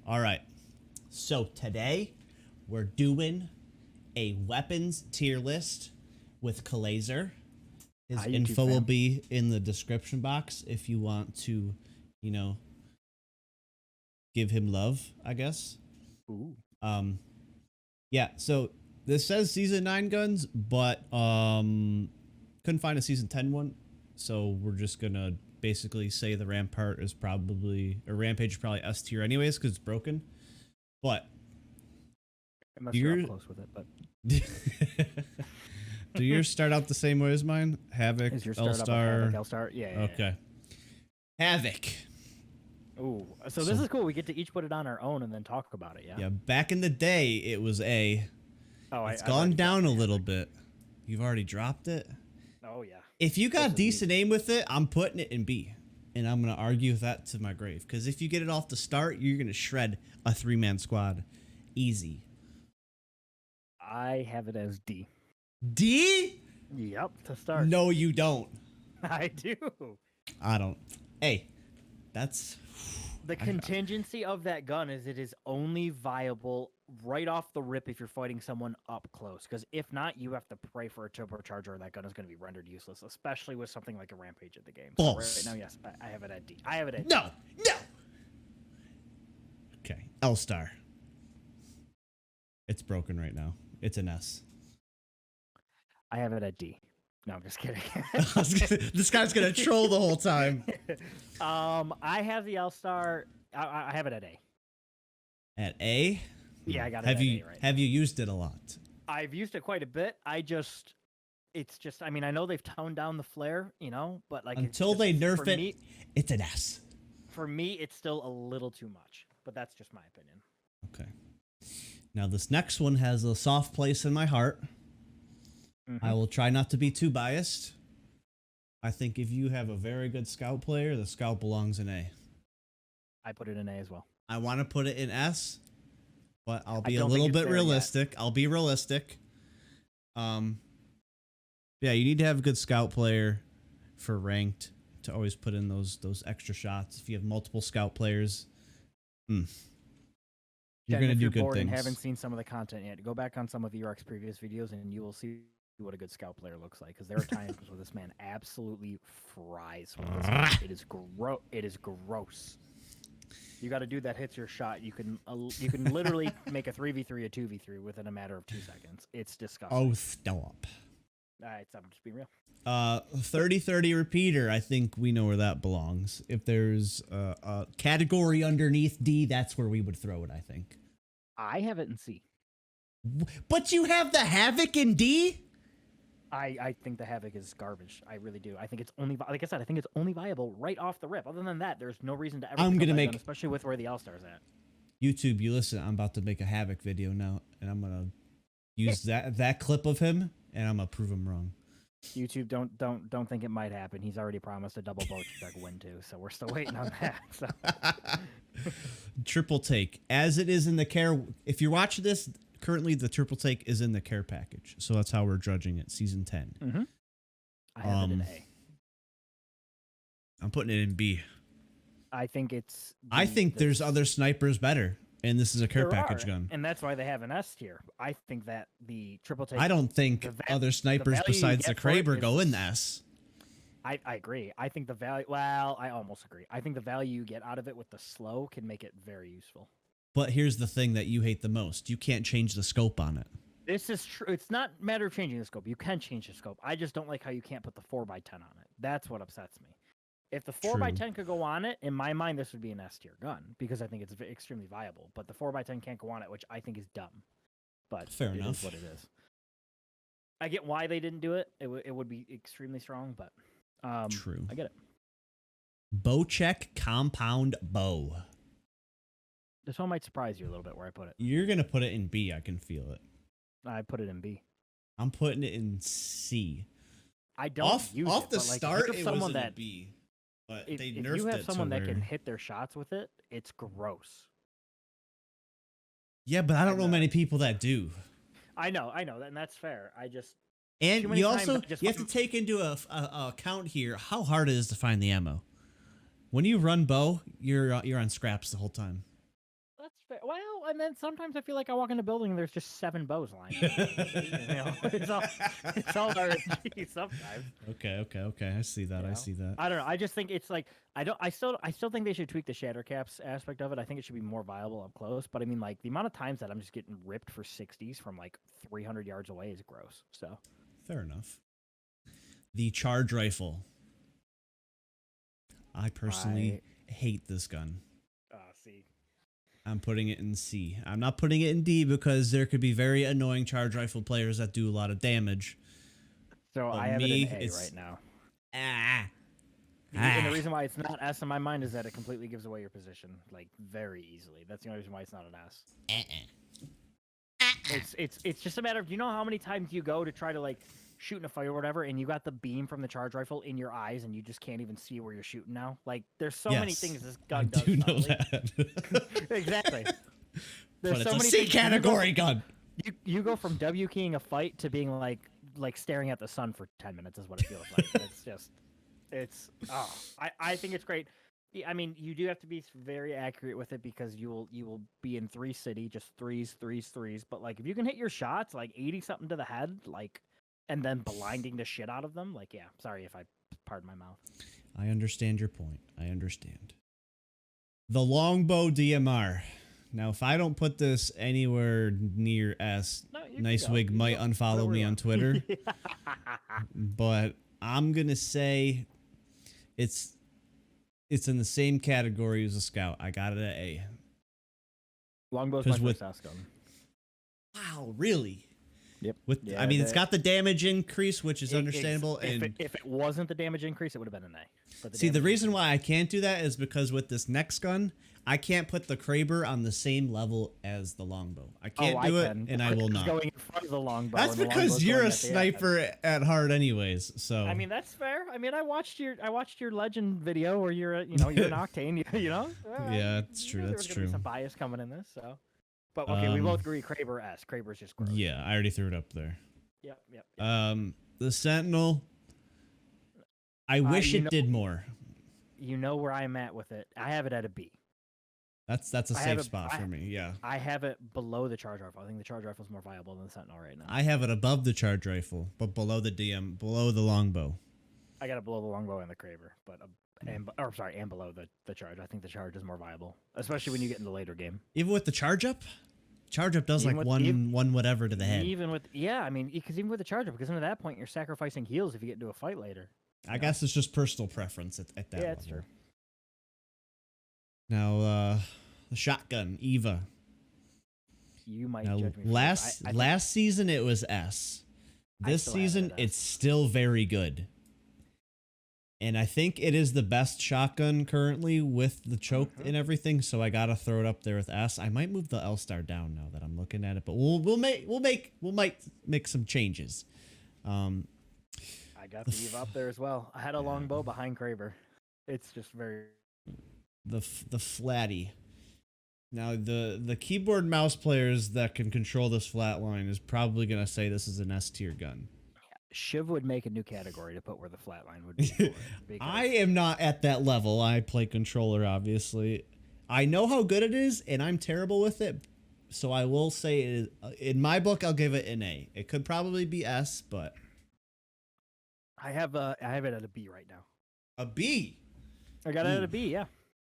All right. So today we're doing a weapons tier list with Colazerrr. His Hi, YouTube info will fam. be in the description box if you want to, you know, give him love, I guess. Ooh. Yeah, so this says season 9 guns, but couldn't find a season 10 one. So we're just gonna basically say the Rampage is probably S tier anyways because it's broken. But Unless you're up close with it, but do yours start out the same way as mine? Havoc, is your start up with L-Star. Havoc, L-Star? Yeah. Okay. Havoc. Ooh. So this is cool. We get to each put it on our own and then talk about it. Yeah. Yeah, back in the day it was A. Oh, It's gone down a little bit. You've already dropped it? Oh yeah. If you got decent aim with it, I'm putting it in B. And I'm going to argue with that to my grave. Because if you get it off the start, you're going to shred a 3-man squad. Easy. I have it as D. D? Yep. To start. No, you don't. I do. I don't. Hey, that's... The contingency of that gun is it is only viable right off the rip if you're fighting someone up close. Because if not, you have to pray for a turbocharger or that gun is going to be rendered useless, especially with something like a Rampage in the game. False. So right now, yes, I have it at D. I have it at D. No. Okay, L-Star. It's broken right now. It's an S. I have it at D. No, I'm just kidding. This guy's going to troll the whole time. I have the L-Star. I have it at A. At A? Yeah, I got it at A right Have you used it a lot? I've used it quite a bit. It's just, I mean, I know they've toned down the flare, but like until they nerf it, it's an S. For me, it's still a little too much, but that's just my opinion. Okay. Now this next one has a soft place in my heart. I will try not to be too biased. I think if you have a very good scout player, the scout belongs in A. I put it in A as well. I want to put it in S, but I'll be a little bit realistic. I'll be realistic. Yeah, you need to have a good scout player for ranked to always put in those extra shots. If you have multiple scout players, you're going to do good things. And haven't seen some of the content yet, go back on some of Erock's previous videos and you will see what a good scout player looks like, because there are times where this man absolutely fries with this gun. It is gross. You got to do that hits your shot. You can literally make a 3v3 a 2v3 within a matter of 2 seconds. It's disgusting. Oh, stop. I'm just being real. 30-30 repeater. I think we know where that belongs. If there's a category underneath D, that's where we would throw it, I think. I have it in C. But you have the Havoc in D? I think the Havoc is garbage. I really do. I think it's only, like I said, I think it's only viable right off the rip. Other than that, there's no reason to ever. I'm gonna make, especially with where the All-Star's at. YouTube, you listen. I'm about to make a Havoc video now, and I'm gonna use that clip of him, and I'm gonna prove him wrong. YouTube, don't think it might happen. He's already promised a double boat check win too, so we're still waiting on that. So. Triple take, as it is in the care. If you're watching this. Currently, the triple take is in the care package, so that's how we're judging it. Season 10. I have it in A. I'm putting it in B. I think it's. I think there's other snipers better, and this is a care package gun, and that's why they have an S tier. I think that the triple take. I don't think other snipers besides the Kraber go in the S. I agree. I think the value. Well, I almost agree. I think the value you get out of it with the slow can make it very useful. But here's the thing that you hate the most. You can't change the scope on it. This is true. It's not a matter of changing the scope. You can change the scope. I just don't like how you can't put the 4x10 on it. That's what upsets me. If the 4x10 could go on it, in my mind, this would be an S tier gun because I think it's extremely viable. But the 4x10 can't go on it, which I think is dumb. But fair enough. It is what it is. I get why they didn't do it. It would be extremely strong, but true. I get it. Bow check compound bow. This one might surprise you a little bit where I put it. You're going to put it in B. I can feel it. I put it in B. I'm putting it in C. I don't use it. Off the start, it was in a B. But they nerfed it. If you have someone that can hit their shots with it, it's gross. Yeah, but I don't know many people that do. I know, and that's fair. I just... And you also you have to take into account here how hard it is to find the ammo. When you run bow, you're on scraps the whole time. That's Well, and then sometimes I feel like I walk in a building and there's just 7 bows lined up. It's all RNG sometimes. Okay. I see that. I see that. I don't know. I just think it's like I still think they should tweak the shatter caps aspect of it. I think it should be more viable up close. But I mean, like the amount of times that I'm just getting ripped for 60s from like 300 yards away is gross. So fair enough. The charge rifle. I personally hate this gun. See. I'm putting it in C. I'm not putting it in D because there could be very annoying charge rifle players that do a lot of damage. So I have it in A right now. And the reason why it's not S in my mind is that it completely gives away your position, like very easily. That's the only reason why it's not an S. It's just a matter of, you know how many times you go to try to like shoot in a fight or whatever, and you got the beam from the charge rifle in your eyes, and you just can't even see where you're shooting now. Like there's so many things this gun does. I do know that. Exactly. There's but so it's many a C category gun. You go from W keying a fight to being like staring at the sun for 10 minutes is what it feels like. I think it's great. I mean, you do have to be very accurate with it because you will be in 3 city, just threes. But like if you can hit your shots like 80 something to the head, like, and then blinding the shit out of them, like, yeah. Sorry if I pardon my mouth. I understand your point. I understand. The longbow DMR. Now, if I don't put this anywhere near S, Nicewig might unfollow me on Twitter. But I'm gonna say it's in the same category as a scout. I got it at A. Longbow's my first S gun. Wow, really? Yep. I mean, it's got the damage increase, which is understandable. If it wasn't the damage increase, it would have been an A. See, the reason why I can't do that is because with this next gun, I can't put the Kraber on the same level as the longbow. I can't do it, and I will not. Going in front of the longbow. That's because you're a sniper at heart, anyways. So I mean, that's fair. I mean, I watched your legend video where you're an Octane. Yeah, it's true. That's true. Be some bias coming in this, so. But okay, we both agree. Kraber S. Kraber's just gross. Yeah, I already threw it up there. Yep. The Sentinel. I wish it did more. You know where I'm at with it. I have it at a B. That's a safe spot for me. Yeah. I have it below the charge rifle. I think the charge rifle is more viable than the Sentinel right now. I have it above the charge rifle, but below the longbow. I got it below the longbow and the Kraber, and below the charge. I think the charge is more viable, especially when you get in the later game. Even with the charge up does even like one whatever to the head. I mean, because even with the charge up, because at that point you're sacrificing heals if you get into a fight later. I guess it's just personal preference at that level. Yeah, that's true. Now, the shotgun, Eva. You might judge me. Last season it was S. This season it's still very good. And I think it is the best shotgun currently with the choke and everything, so I gotta throw it up there with S. I might move the L star down now that I'm looking at it, but we might make some changes. I got the Eve up there as well. I had a longbow behind Kraber. It's just very the flatty. Now the keyboard mouse players that can control this flatline is probably gonna say this is an S tier gun. Shiv would make a new category to put where the flatline would be. I am not at that level. I play controller, obviously. I know how good it is, and I'm terrible with it. So I will say, in my book, I'll give it an A. It could probably be S, but I have it at a B right now. A B. I got it at a B. Yeah.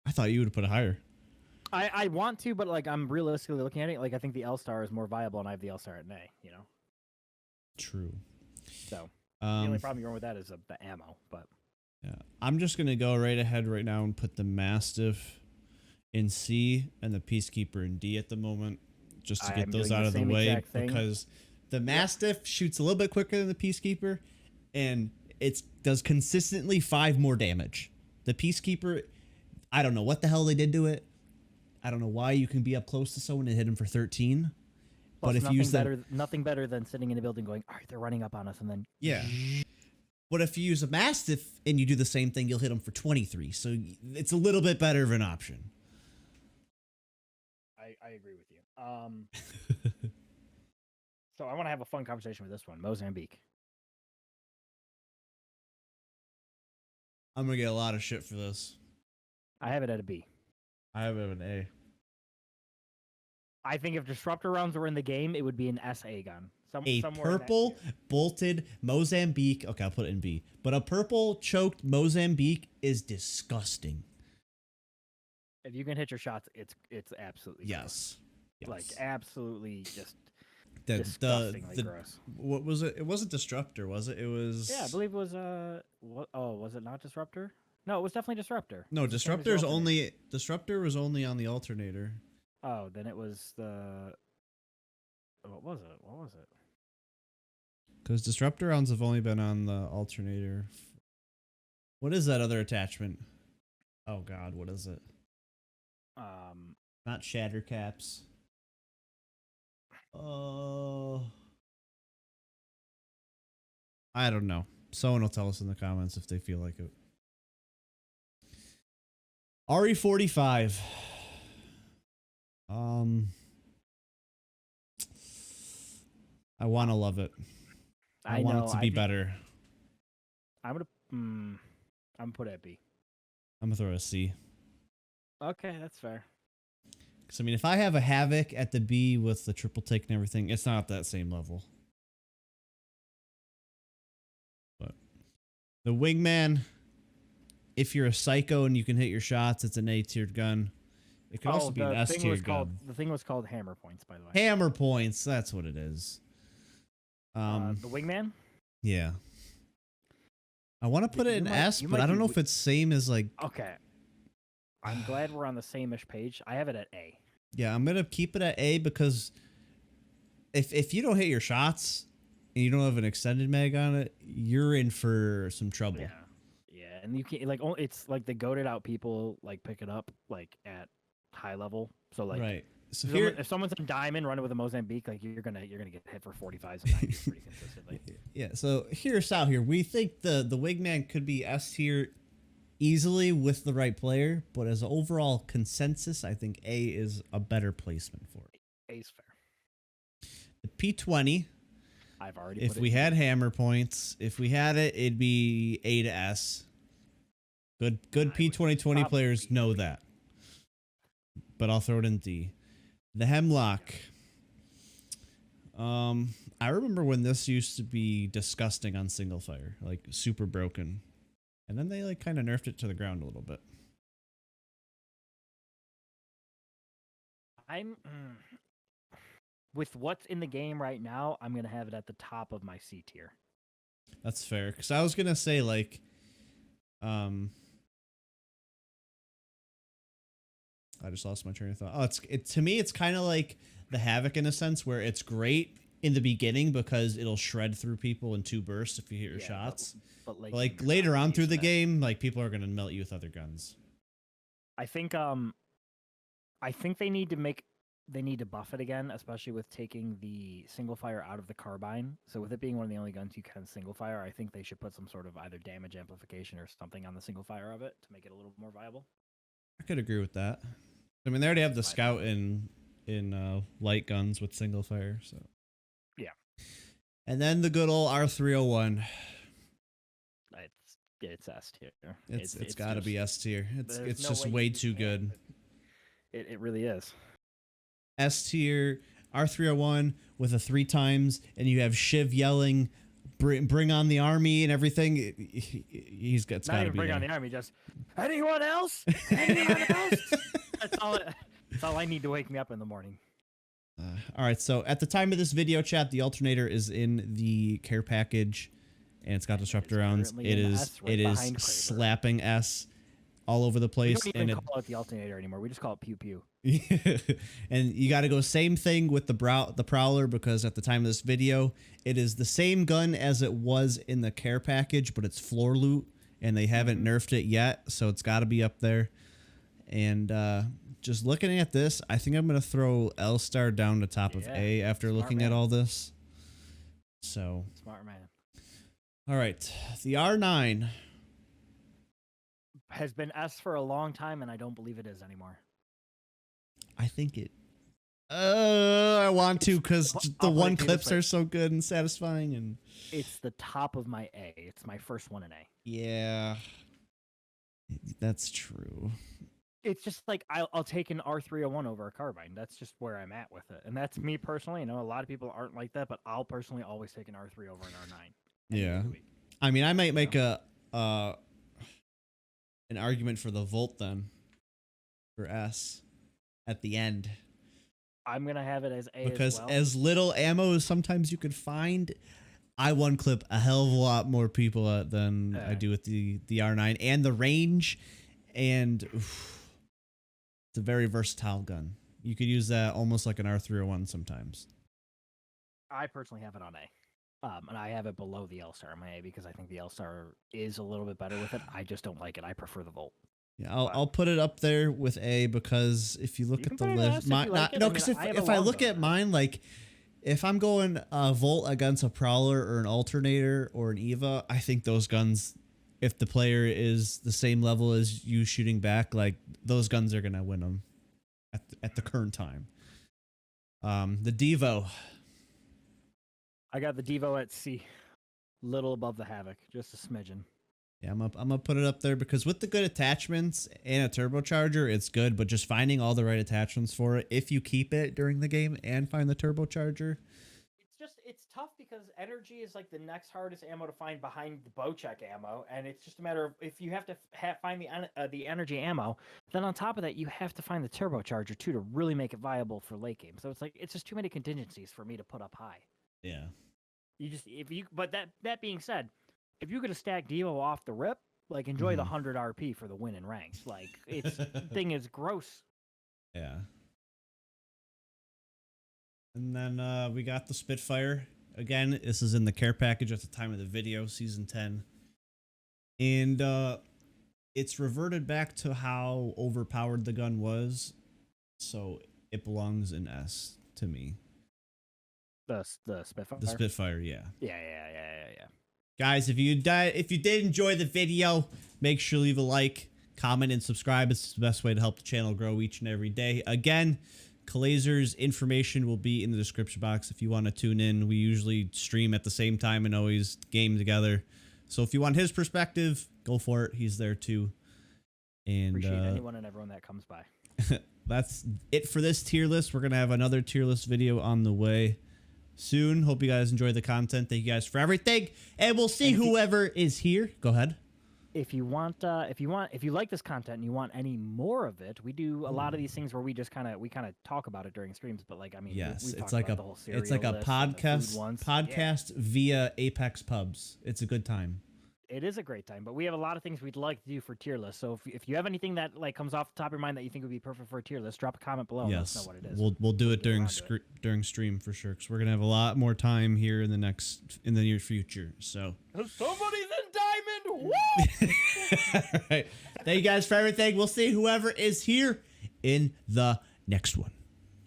I thought you would have put it higher. I want to, but like I'm realistically looking at it, like I think the L star is more viable, and I have the L star at an A. You know. True. So the only problem you're with that is the ammo, but yeah, I'm just gonna go right ahead right now and put the Mastiff in C and the Peacekeeper in D at the moment, just to get those out of the way because the Mastiff shoots a little bit quicker than the Peacekeeper, and it does consistently 5 more damage. The Peacekeeper, I don't know what the hell they did to it. I don't know why you can be up close to someone and hit him for 13. Plus, but if you use nothing better than sitting in a building going, all right, they're running up on us, and then But if you use a Mastiff and you do the same thing, you'll hit them for 23. So it's a little bit better of an option. I agree with you. So I want to have a fun conversation with this one, Mozambique. I'm gonna get a lot of shit for this. I have it at a B. I have it at an A. I think if disruptor rounds were in the game, it would be an SA gun. A purple bolted Mozambique. Okay, I'll put it in B. But a purple choked Mozambique is disgusting. If you can hit your shots, it's absolutely yes. Like absolutely just disgustingly gross. What was it? It wasn't disruptor, was it? It was. Yeah, I believe it was what? Oh, was it not disruptor? No, it was definitely disruptor. No, disruptor's only disruptor was only on the alternator. Oh, then it was the. What was it? What was it? Because disruptor rounds have only been on the alternator. What is that other attachment? Oh God, what is it? Not shatter caps. Oh, I don't know. Someone will tell us in the comments if they feel like it. RE45. I want to love it. I want it to be better. I'm gonna put it at B. I'm gonna throw it a C. Okay, that's fair. Because I mean, if I have a Havoc at the B with the triple take and everything, it's not at that same level. But the Wingman, if you're a psycho and you can hit your shots, it's an A-tiered gun. It could also be an S-tiered gun. The thing was called Hammer Points, by the way. Hammer Points, that's what it is. The Wingman? Yeah. I want to put it in S, but I don't know if it's same as like... Okay. I'm glad we're on the same-ish page. I have it at A. Yeah, I'm going to keep it at A because if you don't hit your shots and you don't have an extended mag on it, you're in for some trouble. Yeah. Yeah, and you can't, like, it's like the goated out people, like, pick it up, like, at high level. So, like... Right. So here, if someone's in diamond running with a Mozambique, like you're gonna get hit for 45s and 90s pretty consistently. Yeah. So hear us out here. We think the Wingman could be S tier easily with the right player, but as an overall consensus, I think A is a better placement for it. A's fair. The P20. I've already. If we had hammer points, if we had it, it'd be A to S. Good P2020 players know that. But I'll throw it in D. The Hemlock. I remember when this used to be disgusting on single fire, like super broken. And then they like kind of nerfed it to the ground a little bit. With what's in the game right now, I'm going to have it at the top of my C tier. That's fair. Because I was going to say like, I just lost my train of thought. Oh, to me, it's kind of like the Havoc in a sense where it's great in the beginning because it'll shred through people in 2 bursts if you hit your shots. But like later on through the game, like people are going to melt you with other guns. I think they need to buff it again, especially with taking the single fire out of the carbine. So with it being one of the only guns you can single fire, I think they should put some sort of either damage amplification or something on the single fire of it to make it a little more viable. I could agree with that. I mean, they already have the scout in light guns with single fire, so yeah. And then the good old R301. It's S tier. It's got to be S tier. It's just way too good. It really is. S tier R301 with a 3 times, and you have Shiv yelling, "Bring on the army" and everything. He's got to be. Not even bring on the army, just anyone else? Anyone else? That's all I need to wake me up in the morning. All right, so at the time of this video, chat, the alternator is in the care package, and it's got disruptor rounds. It is slapping S all over the place. We don't even call it the alternator anymore. We just call it pew pew. And you got to go same thing with the Prowler, because at the time of this video, it is the same gun as it was in the care package, but it's floor loot, and they haven't nerfed it yet, so it's got to be up there. And just looking at this, I think I'm going to throw L-Star down to top of A after looking at all this. So smart man. All right, the R9 has been S for a long time, and I don't believe it is anymore. I think it. I want to, because the one clips are so good and satisfying, and it's the top of my A. It's my first one in A. Yeah, that's true. it's just like I'll take an R301 over a carbine. That's just where I'm at with it, and that's me personally. A lot of people aren't like that, but I'll personally always take an R3 over an R9. Yeah, I mean, I might make an argument for the Volt then, for S, at the end. I'm gonna have it as A because as well. as little ammo as sometimes you could find, I one clip a hell of a lot more people than I do with the R9, and the range, and it's a very versatile gun. You could use that almost like an R301 sometimes. I personally have it on A, and I have it below the L-Star on my A because I think the L-Star is a little bit better with it. I just don't like it. I prefer the Volt. Yeah, I'll put it up there with A because if you look at the list, because if I look at mine, like if I'm going a Volt against a Prowler or an Alternator or an Eva, I think those guns, if the player is the same level as you shooting back, like those guns are gonna win them at the current time. The Devo. I got the Devo at C, little above the Havoc, just a smidgen. Yeah, I'm gonna put it up there because with the good attachments and a turbocharger, it's good. But just finding all the right attachments for it, if you keep it during the game and find the turbocharger, it's tough because energy is like the next hardest ammo to find behind the bow check ammo, and it's just a matter of if you have to find the energy ammo, then on top of that you have to find the turbocharger too to really make it viable for late game. So it's just too many contingencies for me to put up high. Yeah. But that being said, if you could have stacked Devo off the rip, like enjoy the 100 RP for the win in ranks. Like it's thing is gross. Yeah. And then we got the Spitfire. Again, this is in the care package at the time of the video, Season 10. And it's reverted back to how overpowered the gun was. So it belongs in S to me. The Spitfire? The Spitfire, yeah. Yeah. Guys, if you did enjoy the video, make sure to leave a like, comment, and subscribe. It's the best way to help the channel grow each and every day. Again, Colazerrr's information will be in the description box if you want to tune in. We usually stream at the same time and always game together. So if you want his perspective, go for it. He's there too. And appreciate anyone and everyone that comes by. That's it for this tier list. We're going to have another tier list video on the way soon. Hope you guys enjoy the content. Thank you guys for everything, and we'll see whoever is here. Go ahead. If you like this content and you want any more of it, we do a lot of these things where we just kind of talk about it during streams. But like, I mean, yes, it's like a podcast via Apex Pubs. It's a good time. It is a great time, but we have a lot of things we'd like to do for tier lists. So if you have anything that like comes off the top of your mind that you think would be perfect for a tier list, drop a comment below. Yes, and let us know what it is. We'll do it during stream for sure, because we're gonna have a lot more time here in the near future. So somebody's in diamond. Woo! All right. Thank you guys for everything. We'll see whoever is here in the next one.